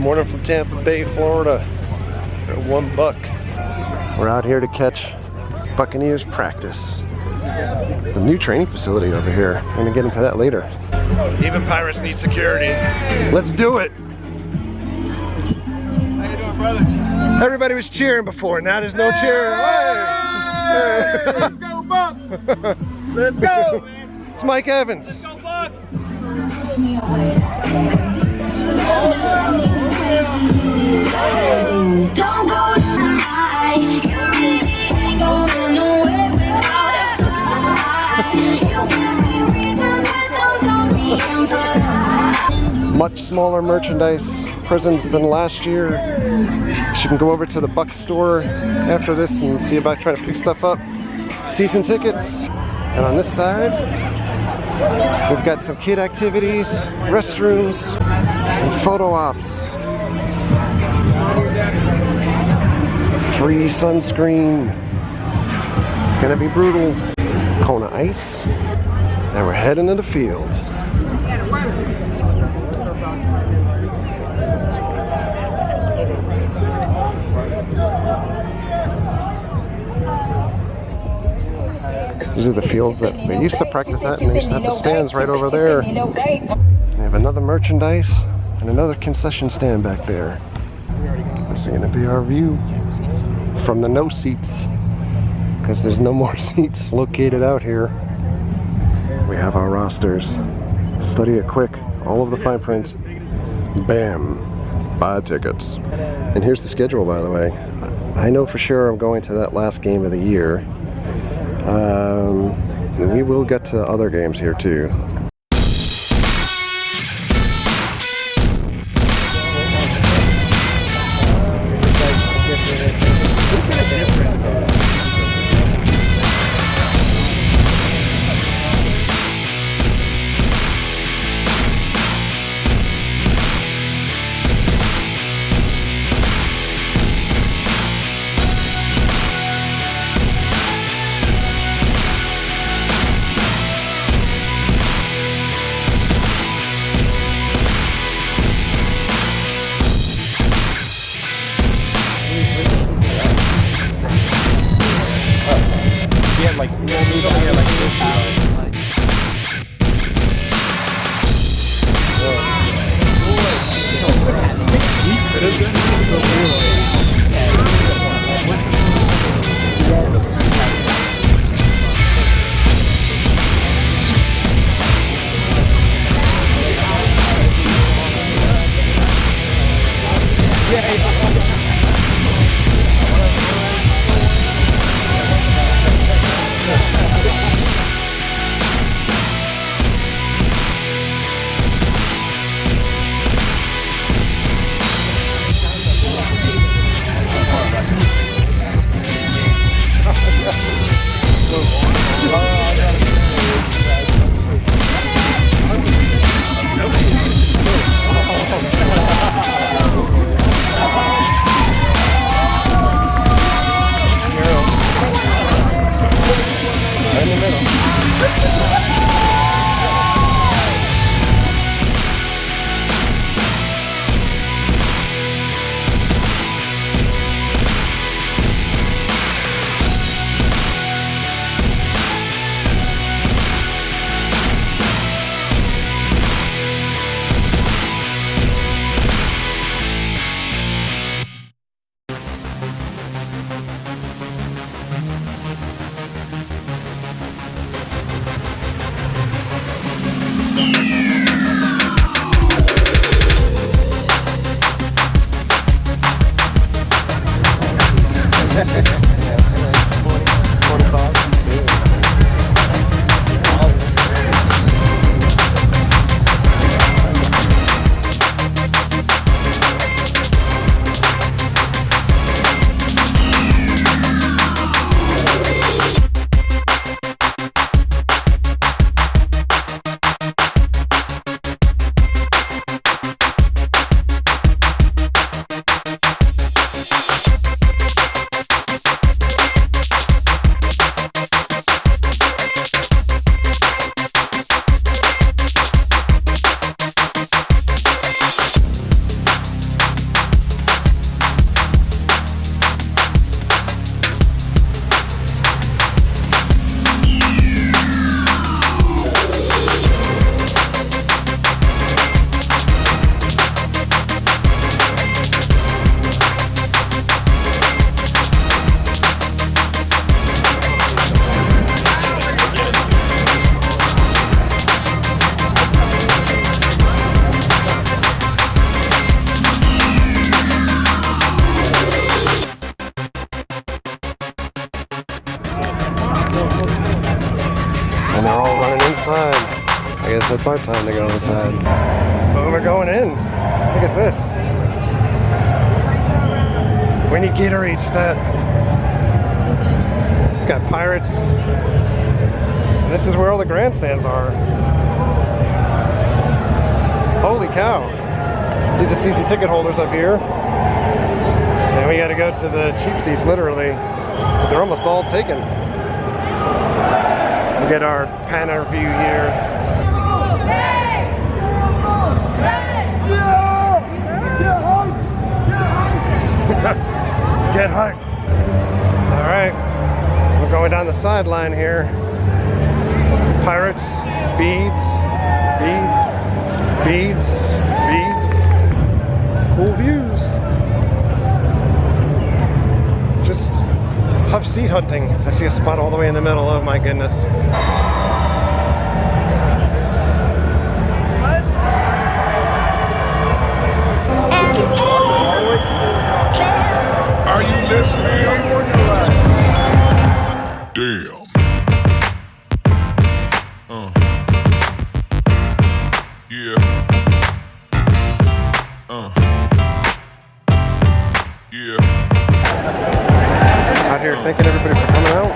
morning from Tampa Bay, Florida. We're at One Buc. We're out here to catch Buccaneers practice. The new training facility over here. I'm gonna get into that later. Even pirates need security. Let's do it. How you doing, brother? Everybody was cheering before, now there's no cheering. Hey, let's go, Bucs! Let's go, man! It's Mike Evans. Let's go, Bucs! Don't go tonight. You really ain't going nowhere without a fly. You give me reasons that don't be impolite. Much smaller merchandise presents than last year. You can go over to the Buc store after this and see about trying to pick stuff up. Season tickets. And on this side, we've got some kid activities, restrooms, and photo ops. Free sunscreen. It's gonna be brutal. Kona ice. And we're heading to the field. These are the fields that they used to practice at, and they used to have the stands right over there. They have another merchandise and another concession stand back there. This is going to be our view from the no seats, because there's no more seats located out here. We have our rosters. Study it quick, all of the fine print. Bam, buy tickets. And here's the schedule, by the way. I know for sure I'm going to that last game of the year. We will get to other games here too. And they're all running inside. I guess it's our time to go inside. But we're going in. Look at this. We need Gatorade stat. We've got Pirates. And this is where all the grandstands are. Holy cow. These are season ticket holders up here. And we gotta go to the cheap seats, literally. But they're almost all taken. We get our Pana view here. Get hyped. All right, we're going down the sideline here. Pirates, beads, beads, beads, beads. Cool views. Just tough seat hunting. I see a spot all the way in the middle. Oh my goodness. Are you listening? Damn. Yeah. Yeah. Out here thanking everybody for coming out.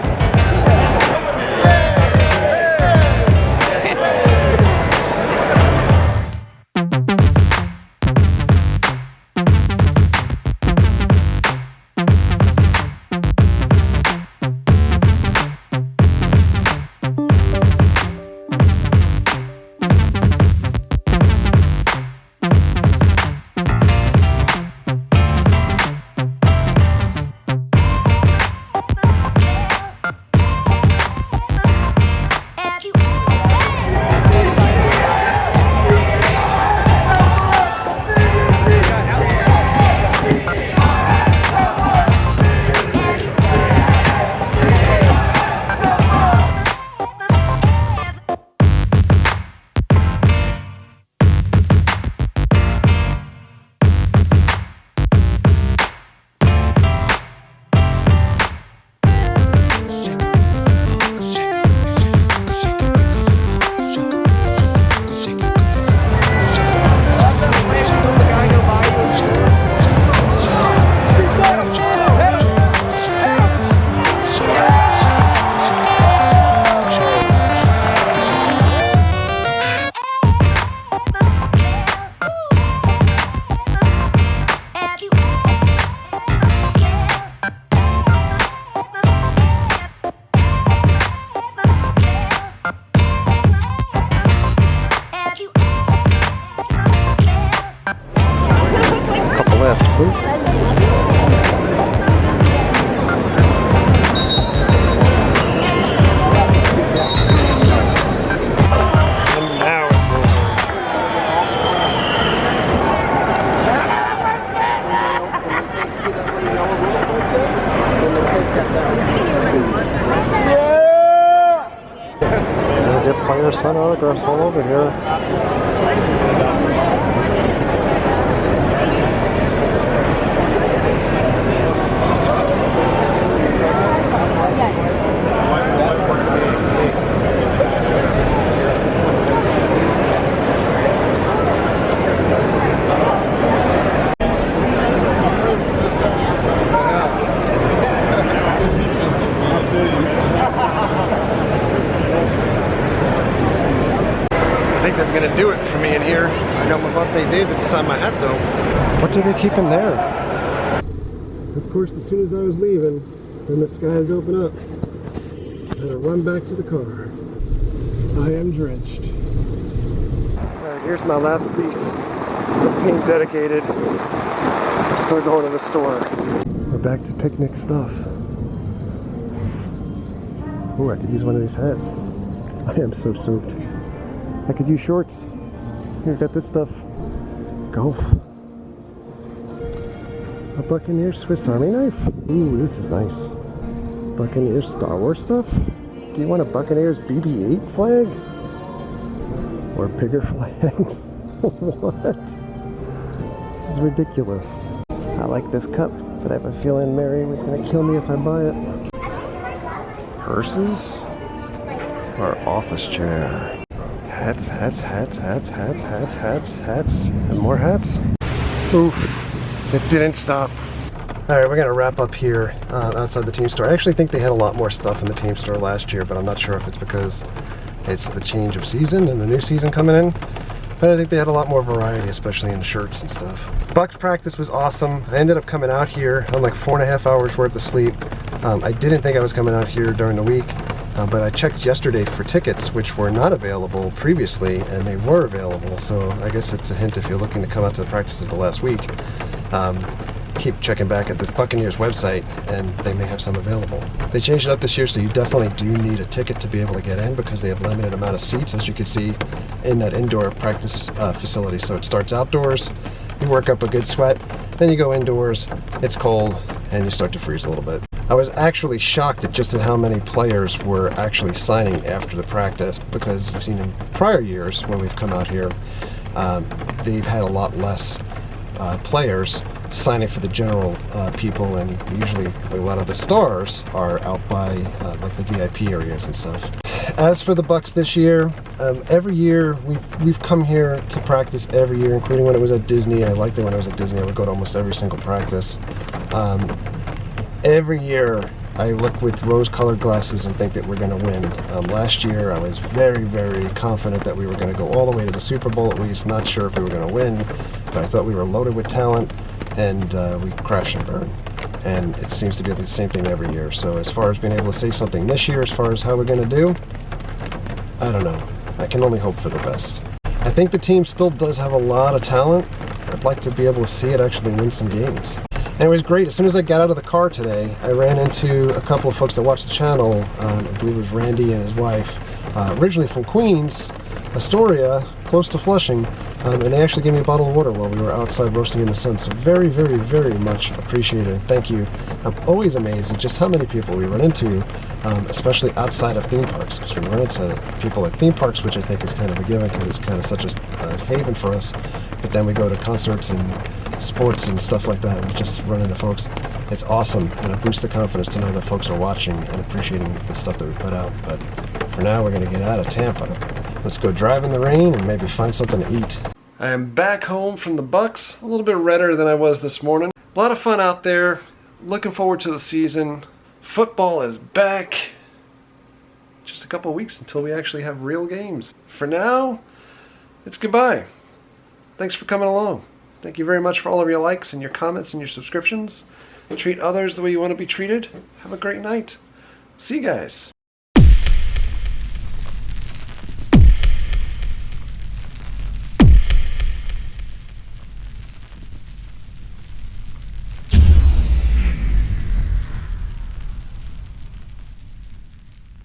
Player sign autographs all over here. I think that's gonna do it for me in here. I got my birthday David inside my hat though. What do they keep in there? Of course, as soon as I was leaving, then the skies open up. I had to run back to the car. I am drenched. Alright, here's my last piece of paint dedicated. I'm still going to the store. We're back to picnic stuff. Oh, I could use one of these hats. I am so soaked. I could use shorts. Here, got this stuff. Golf. A Buccaneers Swiss Army knife. Ooh, this is nice. Buccaneers Star Wars stuff. Do you want a Buccaneers BB-8 flag? Or bigger flags? What? This is ridiculous. I like this cup, but I have a feeling Mary was gonna kill me if I buy it. Purses? our office chair. Hats, hats, hats, hats, hats, hats, hats, hats, and more hats. Oof, it didn't stop. All right, we're gonna wrap up here outside the team store. I actually think they had a lot more stuff in the team store last year, but I'm not sure if it's because it's the change of season and the new season coming in. But I think they had a lot more variety, especially in shirts and stuff. Bucs practice was awesome. I ended up coming out here on like 4.5 hours worth of sleep. I didn't think I was coming out here during the week, but I checked yesterday for tickets, which were not available previously, and they were available. So I guess it's a hint if you're looking to come out to the practices the last week. Keep checking back at this Buccaneers website, and they may have some available. They changed it up this year, so you definitely do need a ticket to be able to get in because they have limited amount of seats, as you can see in that indoor practice facility. So it starts outdoors, you work up a good sweat, then you go indoors, it's cold, and you start to freeze a little bit. I was actually shocked at just how many players were actually signing after the practice, because you've seen in prior years when we've come out here, they've had a lot less players signing for the general people, and usually a lot of the stars are out by like the VIP areas and stuff. As for the Bucs this year, every year we've come here to practice every year, including when it was at Disney. I liked it when I was at Disney. I would go to almost every single practice. Every year I look with rose-colored glasses and think that we're going to win. Last year I was very, very confident that we were going to go all the way to the Super Bowl at least. Not sure if we were going to win, but I thought we were loaded with talent, and we crash and burn. And it seems to be the same thing every year. So as far as being able to say something this year as far as how we're going to do, I don't know. I can only hope for the best. I think the team still does have a lot of talent. I'd like to be able to see it actually win some games. And it was great. As soon as I got out of the car today, I ran into a couple of folks that watch the channel. I believe it was Randy and his wife, originally from Queens, Astoria, close to Flushing, and they actually gave me a bottle of water while we were outside roasting in the sun. So very, very, very much appreciated. Thank you. I'm always amazed at just how many people we run into, especially outside of theme parks, because we run into people at theme parks, which I think is kind of a given because it's kind of such a haven for us. But then we go to concerts and sports and stuff like that, and we just run into folks. It's awesome, and it boosts the confidence to know that folks are watching and appreciating the stuff that we put out. But for now, we're going to get out of Tampa. Let's go drive in the rain and maybe find something to eat. I am back home from the Bucs, a little bit redder than I was this morning. A lot of fun out there. Looking forward to the season. Football is back. Just a couple of weeks until we actually have real games. For now, it's goodbye. Thanks for coming along. Thank you very much for all of your likes and your comments and your subscriptions. Treat others the way you want to be treated. Have a great night. See you guys.